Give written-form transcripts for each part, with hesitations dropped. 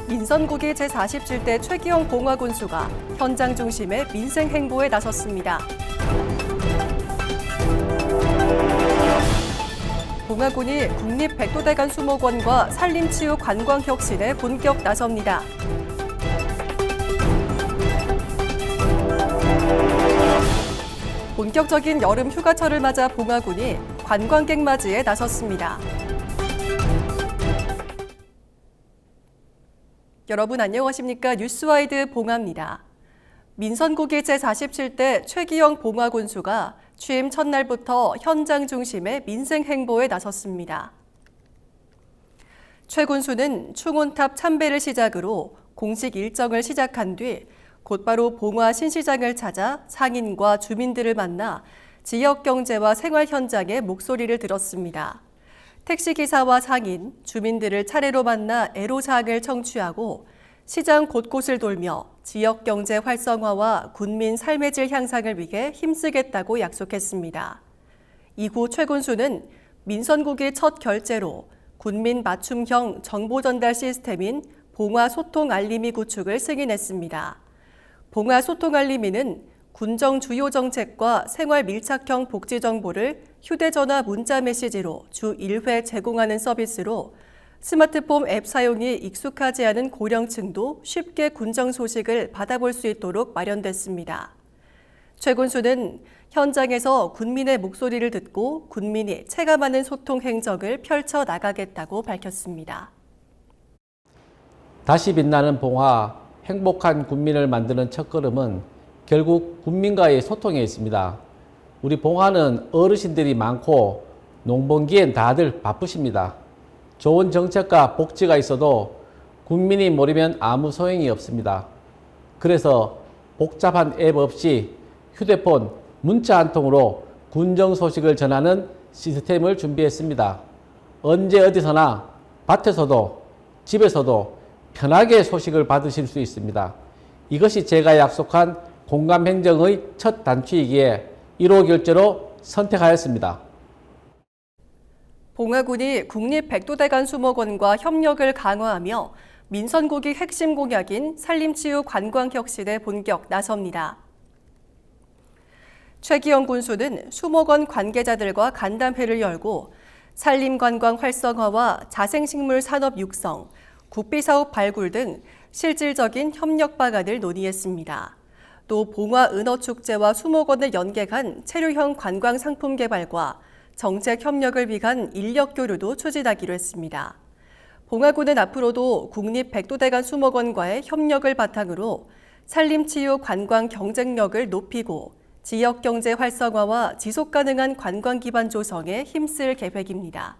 민선국이 제47대 최기영 봉화군수가 현장 중심의 민생 행보에 나섰습니다. 봉화군이 국립백도대간 수목원과 산림치유 관광혁신에 본격 나섭니다. 본격적인 여름 휴가철을 맞아 봉화군이 관광객 맞이에 나섰습니다. 여러분 안녕하십니까? 뉴스와이드 봉화입니다. 민선국이 제47대 최기영 봉화군수가 취임 첫날부터 현장 중심의 민생 행보에 나섰습니다. 최 군수는 충원탑 참배를 시작으로 공식 일정을 시작한 뒤 곧바로 봉화 신시장을 찾아 상인과 주민들을 만나 지역 경제와 생활 현장의 목소리를 들었습니다. 택시기사와 상인, 주민들을 차례로 만나 애로사항을 청취하고 시장 곳곳을 돌며 지역 경제 활성화와 군민 삶의 질 향상을 위해 힘쓰겠다고 약속했습니다. 이후 최 군수는 민선국의 첫 결재로 군민 맞춤형 정보 전달 시스템인 봉화 소통 알림이 구축을 승인했습니다. 봉화 소통 알림이는 군정 주요 정책과 생활 밀착형 복지 정보를 휴대전화 문자 메시지로 주 1회 제공하는 서비스로 스마트폰 앱 사용이 익숙하지 않은 고령층도 쉽게 군정 소식을 받아볼 수 있도록 마련됐습니다. 최 군수는 현장에서 군민의 목소리를 듣고 군민이 체감하는 소통 행적을 펼쳐 나가겠다고 밝혔습니다. 다시 빛나는 봉화, 행복한 군민을 만드는 첫걸음은 결국 군민과의 소통에 있습니다. 우리 봉화는 어르신들이 많고 농번기엔 다들 바쁘십니다. 좋은 정책과 복지가 있어도 군민이 모르면 아무 소용이 없습니다. 그래서 복잡한 앱 없이 휴대폰, 문자 한 통으로 군정 소식을 전하는 시스템을 준비했습니다. 언제 어디서나 밭에서도 집에서도 편하게 소식을 받으실 수 있습니다. 이것이 제가 약속한 공감행정의 첫 단추이기에 1호 결제로 선택하였습니다. 봉화군이 국립백도대간 수목원과 협력을 강화하며 민선국의 핵심 공약인 산림치유 관광혁신에 본격 나섭니다. 최기영 군수는 수목원 관계자들과 간담회를 열고 산림관광 활성화와 자생식물 산업 육성, 국비사업 발굴 등 실질적인 협력 방안을 논의했습니다. 또 봉화 은어축제와 수목원을 연계한 체류형 관광 상품 개발과 정책 협력을 위한 인력 교류도 추진하기로 했습니다. 봉화군은 앞으로도 국립백도대간 수목원과의 협력을 바탕으로 산림치유 관광 경쟁력을 높이고 지역 경제 활성화와 지속 가능한 관광 기반 조성에 힘쓸 계획입니다.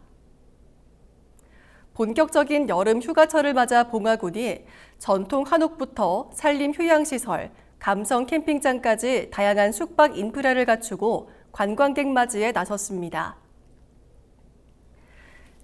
본격적인 여름 휴가철을 맞아 봉화군이 전통 한옥부터 산림 휴양시설, 감성 캠핑장까지 다양한 숙박 인프라를 갖추고 관광객 맞이에 나섰습니다.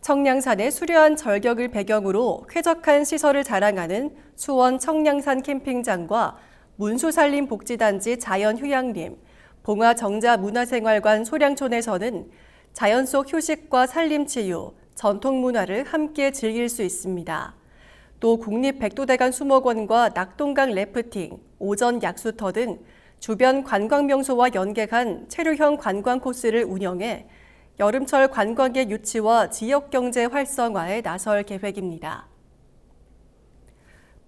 청량산의 수려한 절경을 배경으로 쾌적한 시설을 자랑하는 수원 청량산 캠핑장과 문수산림복지단지 자연휴양림, 봉화정자문화생활관 소량촌에서는 자연 속 휴식과 산림치유, 전통문화를 함께 즐길 수 있습니다. 또 국립백도대간 수목원과 낙동강 래프팅, 오전 약수터 등 주변 관광명소와 연계한 체류형 관광 코스를 운영해 여름철 관광의 유치와 지역경제 활성화에 나설 계획입니다.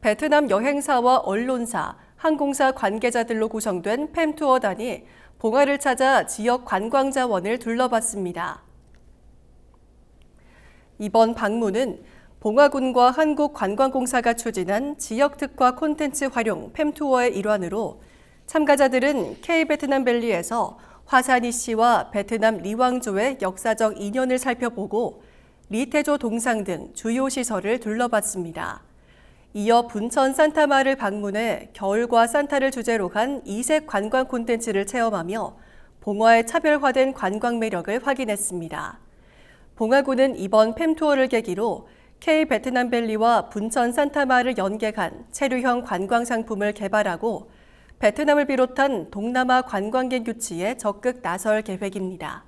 베트남 여행사와 언론사, 항공사 관계자들로 구성된 팸투어단이 봉화를 찾아 지역 관광자원을 둘러봤습니다. 이번 방문은 봉화군과 한국관광공사가 추진한 지역특화 콘텐츠 활용 팸투어의 일환으로 참가자들은 K-베트남밸리에서 화산이씨와 베트남 리왕조의 역사적 인연을 살펴보고 리태조 동상 등 주요 시설을 둘러봤습니다. 이어 분천 산타마를 방문해 겨울과 산타를 주제로 한 이색 관광 콘텐츠를 체험하며 봉화의 차별화된 관광 매력을 확인했습니다. 봉화군은 이번 팸투어를 계기로 K-베트남밸리와 분천 산타마를 연계한 체류형 관광 상품을 개발하고 베트남을 비롯한 동남아 관광객 유치에 적극 나설 계획입니다.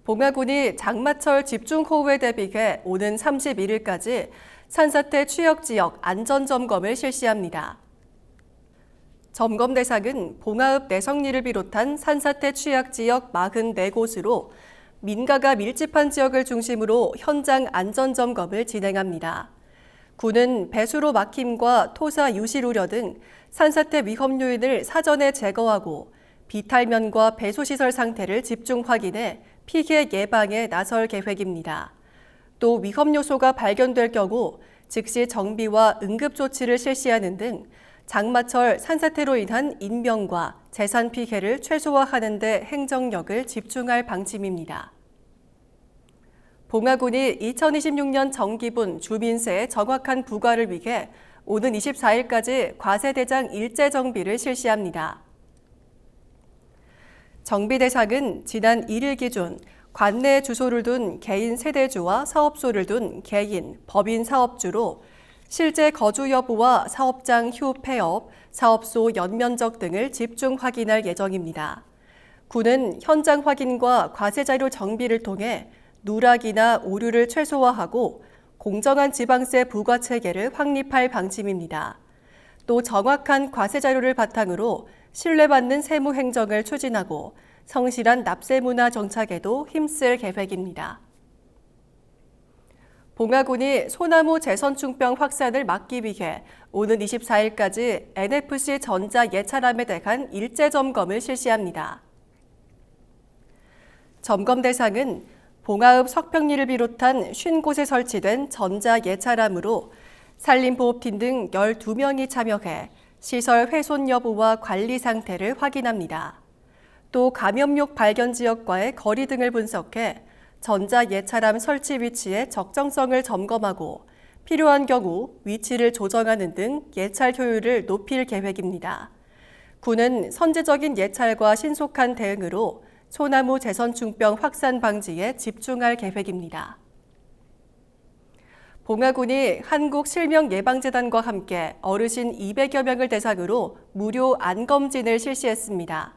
봉화군이 장마철 집중호우에 대비해 오는 31일까지 산사태 취약지역 안전점검을 실시합니다. 점검 대상은 봉화읍 내성리를 비롯한 산사태 취약지역 44곳으로 민가가 밀집한 지역을 중심으로 현장 안전점검을 진행합니다. 군은 배수로 막힘과 토사 유실 우려 등 산사태 위험 요인을 사전에 제거하고 비탈면과 배수시설 상태를 집중 확인해 피해 예방에 나설 계획입니다. 또 위험 요소가 발견될 경우 즉시 정비와 응급 조치를 실시하는 등 장마철 산사태로 인한 인명과 재산 피해를 최소화하는 데 행정력을 집중할 방침입니다. 봉화군이 2026년 정기분 주민세 정확한 부과를 위해 오는 24일까지 과세대장 일제 정비를 실시합니다. 정비 대상은 지난 1일 기준 관내에 주소를 둔 개인 세대주와 사업소를 둔 개인, 법인 사업주로 실제 거주 여부와 사업장 휴 폐업, 사업소 연면적 등을 집중 확인할 예정입니다. 군은 현장 확인과 과세자료 정비를 통해 누락이나 오류를 최소화하고 공정한 지방세 부과 체계를 확립할 방침입니다. 또 정확한 과세자료를 바탕으로 신뢰받는 세무 행정을 추진하고 성실한 납세 문화 정착에도 힘쓸 계획입니다. 봉화군이 소나무 재선충병 확산을 막기 위해 오는 24일까지 NFC 전자 예찰함에 대한 일제 점검을 실시합니다. 점검 대상은 봉화읍 석평리를 비롯한 50곳에 설치된 전자 예찰함으로 산림보호팀 등 12명이 참여해 시설 훼손 여부와 관리 상태를 확인합니다. 또 감염력 발견 지역과의 거리 등을 분석해 전자 예찰함 설치 위치의 적정성을 점검하고 필요한 경우 위치를 조정하는 등 예찰 효율을 높일 계획입니다. 군은 선제적인 예찰과 신속한 대응으로 소나무 재선충병 확산 방지에 집중할 계획입니다. 봉화군이 한국실명예방재단과 함께 어르신 200여 명을 대상으로 무료 안검진을 실시했습니다.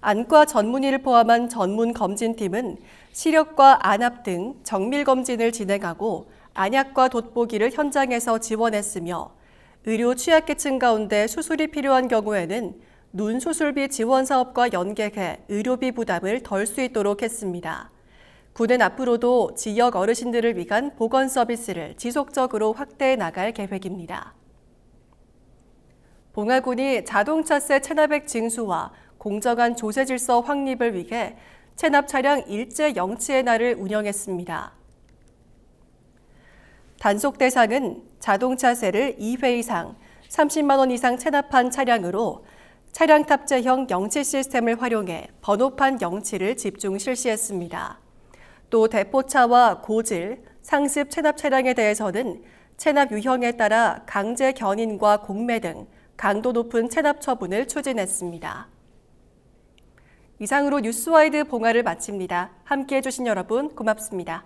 안과 전문의를 포함한 전문검진팀은 시력과 안압 등 정밀검진을 진행하고 안약과 돋보기를 현장에서 지원했으며 의료 취약계층 가운데 수술이 필요한 경우에는 눈 수술비 지원 사업과 연계해 의료비 부담을 덜 수 있도록 했습니다. 군은 앞으로도 지역 어르신들을 위한 보건 서비스를 지속적으로 확대해 나갈 계획입니다. 봉화군이 자동차세 체납액 징수와 공정한 조세 질서 확립을 위해 체납 차량 일제 영치의 날을 운영했습니다. 단속 대상은 자동차세를 2회 이상 30만 원 이상 체납한 차량으로 차량 탑재형 영치 시스템을 활용해 번호판 영치를 집중 실시했습니다. 또 대포차와 고질, 상습 체납 차량에 대해서는 체납 유형에 따라 강제 견인과 공매 등 강도 높은 체납 처분을 추진했습니다. 이상으로 뉴스와이드 봉화를 마칩니다. 함께해 주신 여러분 고맙습니다.